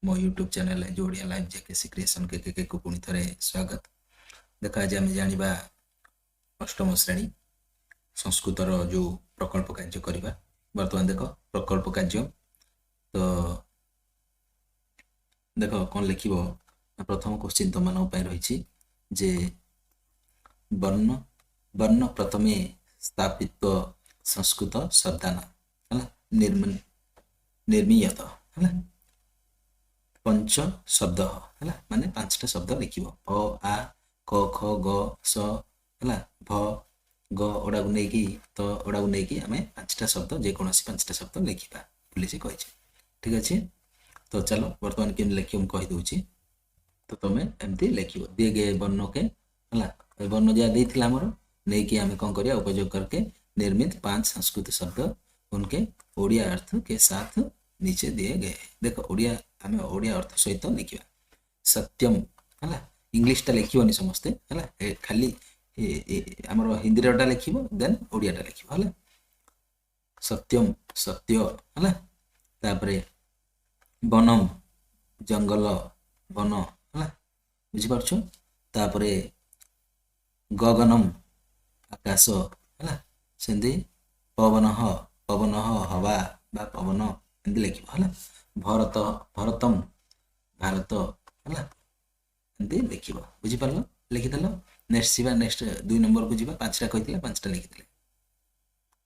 मो YouTube channel है जो ओडिया लाइव जेकेसी क्रिएशन के को पुणी थे स्वागत। देखा आज आम जाना अष्टम श्रेणी संस्कृतर जो प्रकल्प कार्य करवा। बर्तमान देख प्रकल्प कार्य तो देख कौन लिख प्रथम क्वेश्चन तुम मान रही जे वर्ण वर्ण प्रथमे स्थापित संस्कृत शब्दाना है निर्मीयत है पंच शब्द है माने पांचटा शब्द लिख अ आ क ख ग स है भ ग ओडा को नहीं तो ओडा को नहीं आम पांचटा शब्द जेकोसी पांचटा शब्द लिखा पुलिस कही। ठीक अच्छे तो चलो बर्तमान केम लिख मुझे कहीदे तो तुम एमती लिख दिए गए वर्ण के है वर्ण जहाँ देती आमर नहीं कि आम कौन कर उपयोग करके निर्मित 5 संस्कृत शब्द उनके ओडिया अर्थ के साथ नीचे दिए गए। देख ओडिया आम ओडिया अर्थ सहित लिखा सत्यम है इंग्लीश टा लिखनी समस्ते है खाली आमर हिंदी टा लिख देन ओडिया लिख है सत्यम सत्य है तापरे वनम जंगल वन है बुझीपार तापरे गगनम आकाश है सेमती पवन पवन हवा बा पवन एमती लिख है भरत भरतम भारत है एमती लिख बुझीपार लिखिदेल। नेक्स्ट जा नेक्स्ट 2 नंबर को जी 5टा कही 5टा लिखिदे।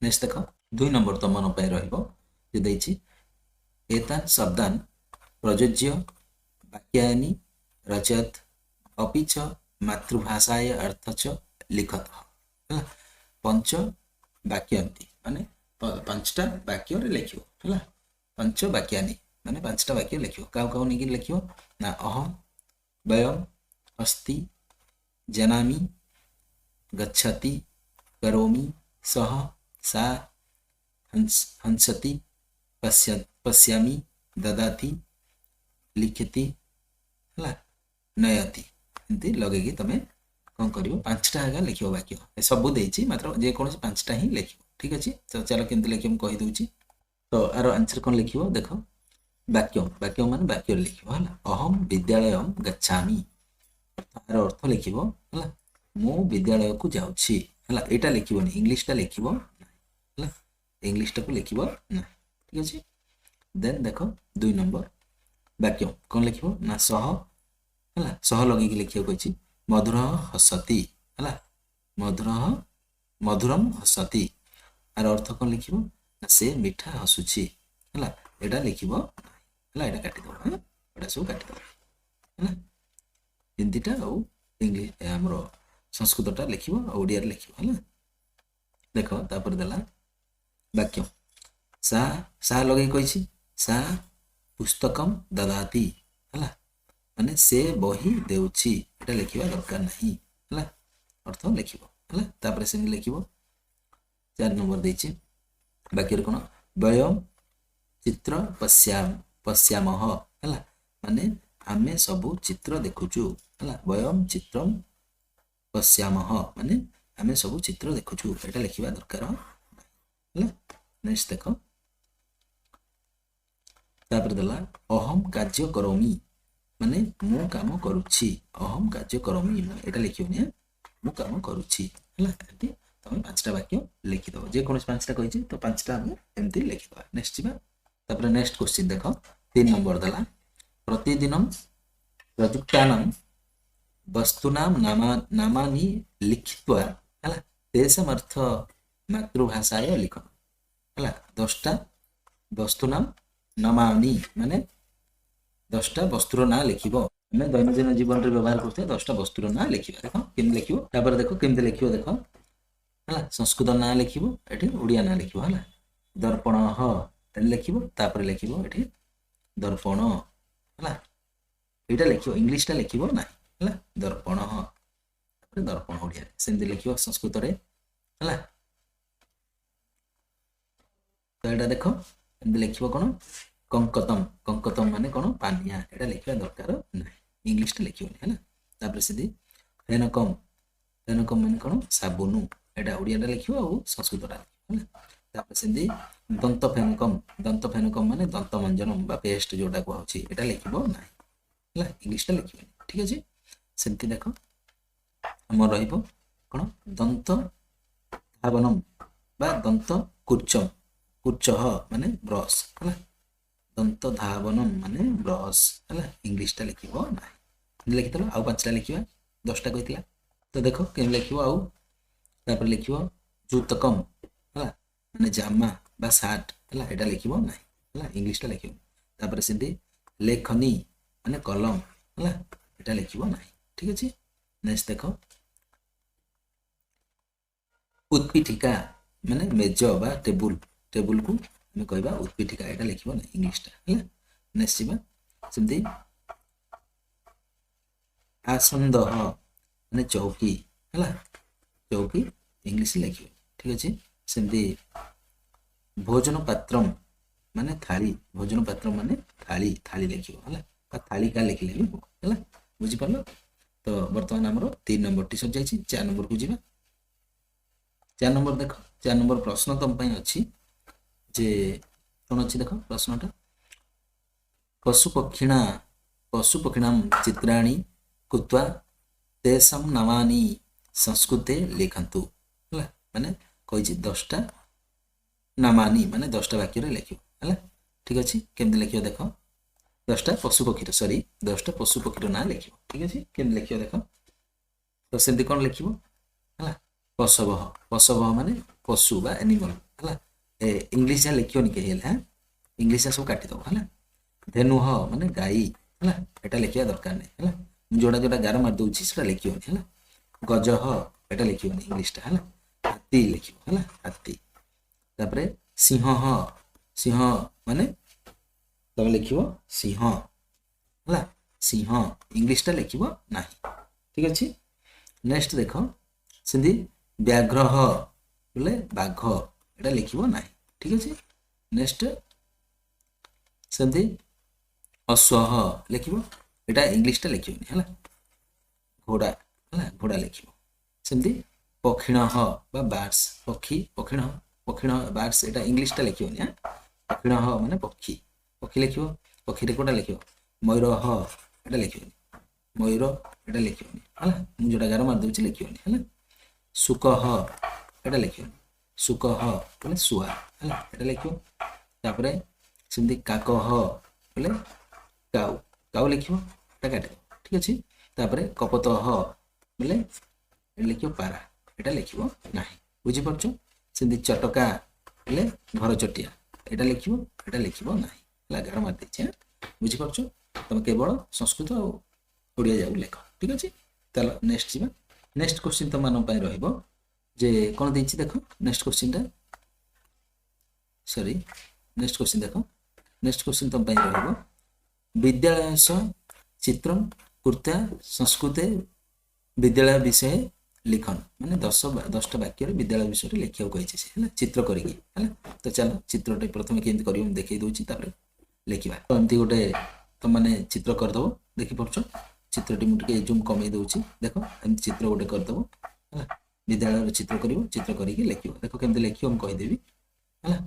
नेक्स्ट देख 2 नंबर तुम मन रही एतान शब्दान प्रयोज्य वाक्यानि रचयत अपि च मातृभाषाय अर्थ च लिखत है पंच वाक्यांति माने 5टा वाक्य लिख है पंच वाक्यानि माने 5टा वाक्य लिख क्या नहीं लिख ना अहम वयम अस्ति जानामि गच्छति करोमि सह सा हंसति पश्यामि ददाति लिखति है नयति एमती लगे तुम कौन कर 5टा आगे लिख वाक्य सबू देती मात्र जेकोसी 5टा ही लिख। ठीक अच्छे तो चलो केमती लिख मुझे कहीदे तो आर आंसर कौन लिख देख वाक्य वाक्य मान वाक्य लिख है अहम विद्यालय गच्छामि तार अर्थ लिख है मु विद्यालय को जाऊँगी है यहाँ लिखनी इंग्लीशटा लिख इंग्लीशटा को लिख ना। ठीक अच्छे देन देख 2 नंबर वाक्य कौन लिख ना सह है सह लगे लिखा कही मधुर हसती है मधुर मधुरम हसती आर अर्थ कौन लिख ना से मिठा हसुची है यहाँ लिख यहाँ काटिदेव यहाँ सब काटिदेव है हिंदीटा आउ इंग्लीश आमर संस्कृतटा लिख ओडिया लिख है देख तापर देला वाक्य सा सा लगे कही सा पुस्तकम ददाती है माने से बही देउछि एटा लिखिबा दरकार नहीं है अर्थ लिख है तापर से लिख 4 नंबर देछि बाकी कौन वयम चित्र पश्यामह है माने आमे सबू चित्र देखुचु है वयम चित्रम पश्यामह माने आमे सबू चित्र देखुचु एटा लिखिबा दरकार है। नेक्स्ट देख तापर देला अहम कार्य करोमी माने मु काम करुछि अहम कार्य करोमी एटा लिखियोनी मु काम करुछि है तुम 5टा वाक्य लिखिदव जेकोसी 5टा कही तो 5टा हम एमती लिखिदवा। नेक्स्ट जा तापर नेक्स्ट क्वेश्चन देख 3 नंबर देला प्रतिदिनम प्रयुक्तानां वस्तुनां नामानि लिखित्वा है तेषाम् अर्थ मातृभाषाय लिखन है 10टा वस्तुनां नामानि माने 10टा वस्तुर ना लिख आम दैनंदिन जीवन में व्यवहार करते 10टा वस्तुर ना लिखा देख केमती लिख देख केमती लिख देख है संस्कृत ना लिख ये ओडिया ना लिख है दर्पण लिख तापर लिख ये दर्पण है यहाँ लिख इंग्लीशटा लिख ना है दर्पण दर्पण ओडिया सेमती लिख संस्कृत है तो यहाँ देख एमती लिख कौन कंकतम कंकतम माने कौन पानिया यहाँ लिखा दरकार ना इंग्लीशटा लिखनी है तापर सीधी फेनकम फेनकम माने कौन साबुन यहाँ ओडिया लिख संस्कृतटा लिख तापर सीधी ଦନ୍ତ ଫେନକମ୍ ମାନେ ଦନ୍ତ ମଞ୍ଜନମ୍ ବା ପେଷ୍ଟ ଯୋଉଟା କୁହାଉଛି ଏଟା ଲେଖିବ ନାହିଁ ହେଲା, ଇଂଲିଶଟା ଲେଖିବନି। ଠିକ ଅଛି, ସେମିତି ଦେଖ ଆମର ରହିବ କ'ଣ ଦନ୍ତ ଧାବନମ୍ ବା ଦନ୍ତ କୁର୍ଚମ, କୁର୍ଚହ ମାନେ ବ୍ରସ୍ ହେଲା, ଦନ୍ତ ଧାବନମ୍ ମାନେ ବ୍ରସ୍ ହେଲା, ଇଂଲିଶଟା ଲେଖିବ ନାହିଁ। ଲେଖିଦେଲ, ଆଉ 5ଟା ଲେଖିବା, 10ଟା କହିଥିଲା ତ ଦେଖ କେମିତି ଲେଖିବ। ଆଉ ତାପରେ ଲେଖିବ ଜୁତକମ୍ ହେଲା, ମାନେ ଜାମା ବା ସାର୍ଟ ହେଲା, ଏଇଟା ଲେଖିବ ନାହିଁ ହେଲା, ଇଂଲିଶଟା ଲେଖିବ। ତାପରେ ସେମିତି ଲେଖନୀ ମାନେ କଲମ ହେଲା, ଏଇଟା ଲେଖିବ ନାହିଁ। ଠିକ ଅଛି, ନେକ୍ସଟ ଦେଖ ଉତ୍ପୀଠିକା ମାନେ ମେଜ ବା ଟେବୁଲ, ଟେବୁଲକୁ ଆମେ କହିବା ଉତ୍ପୀଠିକା, ଏଇଟା ଲେଖିବ ନାହିଁ ଇଂଲିଶଟା ହେଲା। ନେକ୍ସଟ ଯିବା ସେମିତି ଆସନ୍ଦଃ ମାନେ ଚୌକି ହେଲା, ଚୌକି ଇଂଲିଶ ଲେଖିବ। ଠିକ ଅଛି, ସେମିତି ଭୋଜନ ପାତ୍ରମ ମାନେ ଥାଳି, ଭୋଜନ ପାତ୍ରମ ମାନେ ଥାଳି, ଥାଳି ଲେଖିବ ହେଲା, ବା ଥାଳିକା ଲେଖିଲେ ବି ହବ ହେଲା, ବୁଝିପାରିଲ। ତ ବର୍ତ୍ତମାନ ଆମର 3 ନମ୍ବରଟି ସରିଯାଇଛି, 4 ନମ୍ବରକୁ ଯିବା। 4 ନମ୍ବର ଦେଖ, 4 ନମ୍ବର ପ୍ରଶ୍ନ ତମ ପାଇଁ ଅଛି ଯେ କ'ଣ ଅଛି ଦେଖ ପ୍ରଶ୍ନଟା, ପଶୁପକ୍ଷିଣାମ ଚିତ୍ରାଣୀ କୃତ୍ୱା ତେଷାଂ ନାମାନି ସଂସ୍କୃତେ ଲେଖନ୍ତୁ ହେଲା, ମାନେ କହିଛି 10ଟା ନାମାନି ମାନେ 10ଟା ବାକ୍ୟରେ ଲେଖିବ ହେଲା। ଠିକ ଅଛି, କେମିତି ଲେଖିବ ଦେଖ, 10ଟା ପଶୁପକ୍ଷୀର 10ଟା ପଶୁପକ୍ଷୀର ନାଁ ଲେଖିବ। ଠିକ ଅଛି, କେମିତି ଲେଖିବ ଦେଖ, ତ ସେମିତି କ'ଣ ଲେଖିବ ହେଲା, ପଶବଃ, ପଶବଃ ମାନେ ପଶୁ ବା ଆନିମଲ ହେଲା, ଇଂଲିଶ ଯାହା ଲେଖିବନି କେହି ହେଲା, ଇଂଲିଶ ସବୁ କାଟିଦେବ ହେଲା। ଧେନୁହ ମାନେ ଗାଈ ହେଲା, ଏଟା ଲେଖିବା ଦରକାର ନାହିଁ ହେଲା, ଯୋଉଟା ଯୋଉଟା ଗାର ମାରି ଦଉଛି ସେଟା ଲେଖିବନି ହେଲା। ଗଜହ ଏଟା ଲେଖିବନି ଇଂଲିଶଟା ହେଲା, ହାତୀ ଲେଖିବ ହେଲା, ହାତୀ। ତାପରେ ସିଂହ, ସିଂହ ମାନେ ତମେ ଲେଖିବ ସିଂହ ହେଲା, ସିଂହ ଇଂଲିଶଟା ଲେଖିବ ନାହିଁ। ଠିକ ଅଛି, ନେକ୍ସଟ ଦେଖ ସେମିତି ବ୍ୟାଘ୍ରହ ବୋଲେ ବାଘ, ଏଟା ଲେଖିବ ନାହିଁ। ଠିକ ଅଛି, ନେକ୍ସଟ ସେମିତି ଅଶ୍ୱହ ଲେଖିବ, ଏଟା ଇଂଲିଶଟା ଲେଖିବନି ହେଲା, ଘୋଡ଼ା ହେଲା, ଘୋଡ଼ା ଲେଖିବ। ସେମିତି ପକ୍ଷିଣଃ ବା ବାର୍ଡସ୍, ପକ୍ଷୀ, ପକ୍ଷିଣ, ପକ୍ଷିଣ ବାର୍ଡସ୍, ଏଟା ଇଂଲିଶଟା ଲେଖିବନି ହଁ, ପକ୍ଷିଣଃ ମାନେ ପକ୍ଷୀ, ପକ୍ଷୀ ଲେଖିବ। ପକ୍ଷୀରେ କୋଉଟା ଲେଖିବ, ମୟୂରଃ ଏଟା ଲେଖିବନି, ମୟୂର ଏଟା ଲେଖିବନି ହେଲା, ମୁଁ ଯୋଉଟା ଗାର ମାରି ଦଉଛି ଲେଖିବନି ହେଲା। ଶୁକଃ ଏଟା ଲେଖିବନି, ଶୁକଃ ମାନେ ଶୁଆ ହେଲା, ଏଟା ଲେଖିବ। ତାପରେ ସେମିତି କାକଃ ବୋଲେ କାଉ, କାଉ ଲେଖିବ, ଏଟା କାଟିବ। ଠିକ ଅଛି, ତାପରେ କପୋତଃ ବୋଲେ ଲେଖିବ ପାରା, ଏଟା ଲେଖିବ ନାହିଁ, ବୁଝିପାରୁଛ। ସେମିତି ଚଟକା ହେଲେ ଘର ଚଟିଆ, ଏଟା ଲେଖିବ, ଏଟା ଲେଖିବ ନାହିଁ ହେଲା, ଗାର ମାରି ଦେଇଛି ବୁଝିପାରୁଛ। ତମେ କେବଳ ସଂସ୍କୃତ ଆଉ ଓଡ଼ିଆ ଯାକୁ ଲେଖ। ଠିକ ଅଛି, ତାହେଲେ ନେକ୍ସଟ ଯିବା। ନେକ୍ସଟ କ୍ୱେଶ୍ଚିନ୍ ତମମାନଙ୍କ ପାଇଁ ରହିବ ଯେ କ'ଣ ଦେଇଛି ଦେଖ, ନେକ୍ସଟ କ୍ୱେଶ୍ଚିନ୍ଟା ସରି ନେକ୍ସଟ କ୍ୱେଶ୍ଚିନ୍ ଦେଖ, ନେକ୍ସଟ କ୍ୱେଶ୍ଚିନ୍ ତମ ପାଇଁ ରହିବ ବିଦ୍ୟାଳୟସ ଚିତ୍ରಂ କୃତ୍ୱା ସଂସ୍କୃତେ ବିଦ୍ୟାଳୟ ବିଷୟ ଲିଖନ, ମାନେ 10ଟା ବାକ୍ୟରେ ବିଦ୍ୟାଳୟ ବିଷୟରେ ଲେଖିବାକୁ କହିଛି ସେ ହେଲା, ଚିତ୍ର କରିକି ହେଲା। ତ ଚାଲ ଚିତ୍ରଟେ ପ୍ରଥମେ କେମିତି କରିବ ମୁଁ ଦେଖେଇ ଦଉଛି, ତାପରେ ଲେଖିବା। ତ ଏମିତି ଗୋଟେ ତମମାନେ ଚିତ୍ର କରିଦେବ, ଦେଖିପାରୁଛ ଚିତ୍ରଟି ମୁଁ ଟିକେ ଜୁମ୍ କମେଇ ଦଉଛି, ଦେଖ ଏମିତି ଚିତ୍ର ଗୋଟେ କରିଦେବ ହେଲା, ବିଦ୍ୟାଳୟର ଚିତ୍ର କରିବ, ଚିତ୍ର କରିକି ଲେଖିବ। ଦେଖ କେମିତି ଲେଖିବ ମୁଁ କହିଦେବି ହେଲା।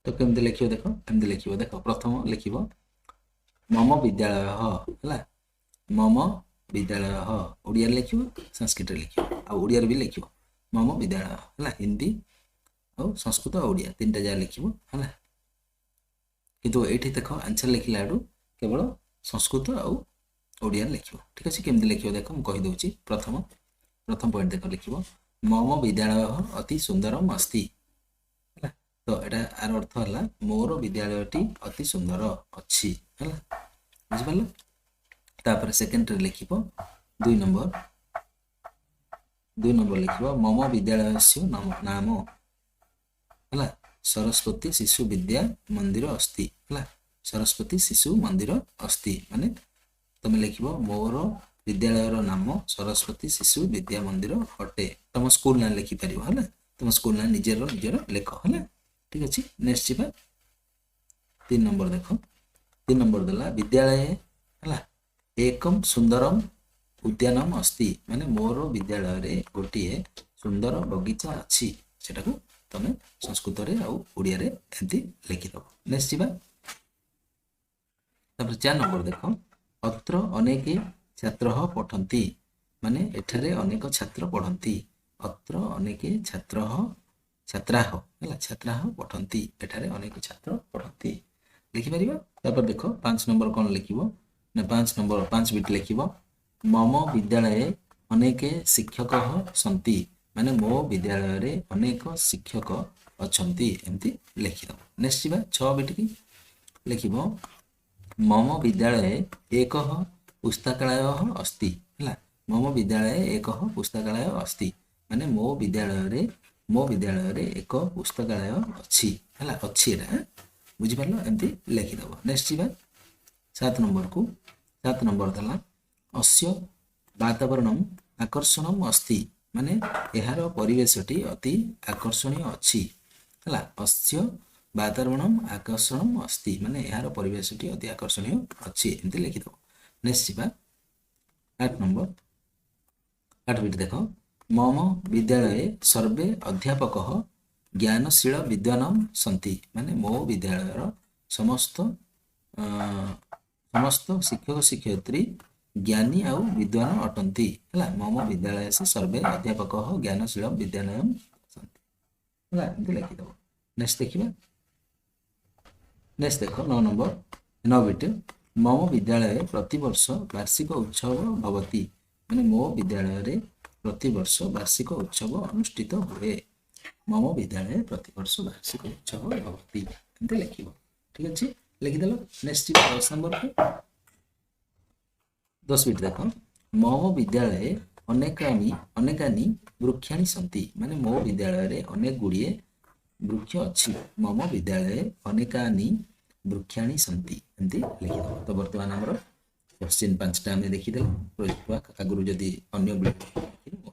ତ କେମିତି ଲେଖିବ ଦେଖ, ଏମିତି ଲେଖିବ ଦେଖ, ପ୍ରଥମ ଲେଖିବ ମମ ବିଦ୍ୟାଳୟ ହେଲା, ମମ ବିଦ୍ୟାଳୟ ଓଡ଼ିଆରେ ଲେଖିବ, ସଂସ୍କୃତରେ ଲେଖିବ, ଆଉ ଓଡ଼ିଆରେ ବି ଲେଖିବ ମମ ବିଦ୍ୟାଳୟ ହେଲା, ହିନ୍ଦୀ ଆଉ ସଂସ୍କୃତ ଆଉ ଓଡ଼ିଆ 3ଟା ଯାହା ଲେଖିବ ହେଲା। କିନ୍ତୁ ଏଇଠି ଦେଖ ଆନ୍ସର ଲେଖିଲା ଆଡ଼ୁ କେବଳ ସଂସ୍କୃତ ଆଉ ଓଡ଼ିଆରେ ଲେଖିବ। ଠିକ ଅଛି, କେମିତି ଲେଖିବ ଦେଖ ମୁଁ କହିଦେଉଛି। ପ୍ରଥମ ପଏଣ୍ଟ ଦେଖ ଲେଖିବ ମମ ବିଦ୍ୟାଳୟ ଅତି ସୁନ୍ଦରମ୍ ଅସ୍ତି ହେଲା, ତ ଏଟା ଆର ଅର୍ଥ ହେଲା ମୋର ବିଦ୍ୟାଳୟଟି ଅତି ସୁନ୍ଦର ଅଛି ହେଲା, ବୁଝିପାରିଲ। ତାପରେ ସେକେଣ୍ଡରେ ଲେଖିବ 2 ନମ୍ବର ଲେଖିବ ମମ ବିଦ୍ୟାଳୟସ୍ୟ ନାମ ହେଲା ସରସ୍ୱତୀ ଶିଶୁ ବିଦ୍ୟା ମନ୍ଦିର ଅସ୍ତି ହେଲା, ସରସ୍ୱତୀ ଶିଶୁ ମନ୍ଦିର ଅସ୍ତି ମାନେ ତମେ ଲେଖିବ ମୋର ବିଦ୍ୟାଳୟର ନାମ ସରସ୍ୱତୀ ଶିଶୁ ବିଦ୍ୟା ମନ୍ଦିର ଅଟେ। ତମ ସ୍କୁଲ ନାଁ ଲେଖିପାରିବ ହେଲା, ତମ ସ୍କୁଲ ନାଁ ନିଜର ଲେଖ ହେଲା। ଠିକ ଅଛି, ନେକ୍ସଟ ଯିବା 3 ନମ୍ବର ଦେଖ, 3 ନମ୍ବର ଦେଲା ବିଦ୍ୟାଳୟ ହେଲା ଏକମ୍ ସୁନ୍ଦରମ୍ ଉଦ୍ୟାନମ ଅସ୍ତି, ମାନେ ମୋର ବିଦ୍ୟାଳୟରେ ଗୋଟିଏ ସୁନ୍ଦର ବଗିଚା ଅଛି, ସେଟାକୁ ତମେ ସଂସ୍କୃତରେ ଆଉ ଓଡ଼ିଆରେ ଏମିତି ଲେଖିଦବ। ନେକ୍ସଟ ଯିବା। ତାପରେ 4 ନମ୍ବର ଦେଖ, ଅତ୍ର ଅନେକ ଛାତ୍ର ପଠନ୍ତି, ମାନେ ଏଠାରେ ଅନେକ ଛାତ୍ର ପଢ଼ନ୍ତି। ଅତ୍ର ଅନେକ ଛାତ୍ରାହ ହେଲା, ଛାତ୍ରାହ ପଠନ୍ତି, ଏଠାରେ ଅନେକ ଛାତ୍ର ପଢ଼ନ୍ତି ଲେଖିପାରିବା। ତାପରେ ଦେଖ 5 ନମ୍ବର କ'ଣ ଲେଖିବ ନା 5 ବିଟ୍ ଲେଖିବ, ମମ ବିଦ୍ୟାଳୟରେ ଅନେକ ଶିକ୍ଷକ ସନ୍ତି, ମାନେ ମୋ ବିଦ୍ୟାଳୟରେ ଅନେକ ଶିକ୍ଷକ ଅଛନ୍ତି ଏମିତି ଲେଖିଦେବ। ନେକ୍ସଟ ଯିବା 6 ବିଟ୍ କି ଲେଖିବ, मम विद्यालये एक पुस्तकालय अस्ति ହେଲା, मम विद्यालये एक पुस्तकालय अस्ति, माने ମୋ ବିଦ୍ୟାଳୟରେ ଏକ ପୁସ୍ତକାଳୟ ଅଛି ହେଲା, ଅଛି ଏଟା ବୁଝିପାରିଲ, ଏମିତି ଲେଖିଦେବ। ନେକ୍ସଟ ଯିବା 7 ନମ୍ବରକୁ। 7 ନମ୍ବର ଦେଲା, ଅସ୍ୟ ବାତାବରଣମ ଆକର୍ଷଣମ अस्ति, ମାନେ ଏହାର ପରିବେଶଟି ଅତି ଆକର୍ଷଣୀୟ ଅଛି ହେଲା, ଅସ୍ୟ ବାତାବରଣମ ଆକର୍ଷଣମ अस्ति, ମାନେ ଏହାର ପରିବେଶଟି ଅତି ଆକର୍ଷଣୀୟ ଅଛି ଏମିତି ଲେଖିଦେବ। ନେକ୍ସଟ ଯିବା 8 ନମ୍ବର। 8 ବିଟ୍ ଦେଖ, मम विद्यालये सर्वे अध्यापक ज्ञानशील विद्वान सन्ति, माने ମୋ ବିଦ୍ୟାଳୟର ସମସ୍ତ ଶିକ୍ଷକ ଶିକ୍ଷୟିତ୍ରୀ ଜ୍ଞାନୀ ଆଉ ବିଦ୍ୱାନ ଅଟନ୍ତି ହେଲା, मम विद्यालय से सर्वे अध्यापक ज्ञानशील विद्वान सन्ति ହେଲା, ଏମିତି ଲେଖିଦେବ। ନେକ୍ସଟ ଦେଖିବା। नेक्स्ट देख 9 नंबर 9 बिट, मम विद्यालय प्रतिवर्ष वार्षिक उत्सव भवति, माने मो विद्यालय प्रतिवर्ष वार्षिक उत्सव अनुष्ठित हुए। मम विद्यालय प्रतिवर्ष वार्षिक उत्सव भवति एमती लिखिब। ठीक अच्छे लिखिदेल। नेक्स्ट 10 नंबर को 10 बिट देख, मम विद्यालय अनेकानी वृक्षाणी सन्ति, माने मो विद्यालय अनेक गुड़िए वृक्ष अच्छी, मम विद्यालय अनेकानी वृक्षाणी सन्ति एमती लिखिदेव। तो बर्तमान आमर क्वेश्चन 5टा आम देखीदे, आगुरी जदि अन्य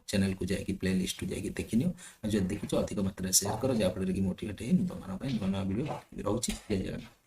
चैनल को जाकि प्ले लिस्ट जाकि देखनी, जब देखी अधिक मात्रा शेयर कर, जहाँफल कि मोटिवेट हो तुम नुआ नुआ वीडियो रोचे। जय जगन्नाथ।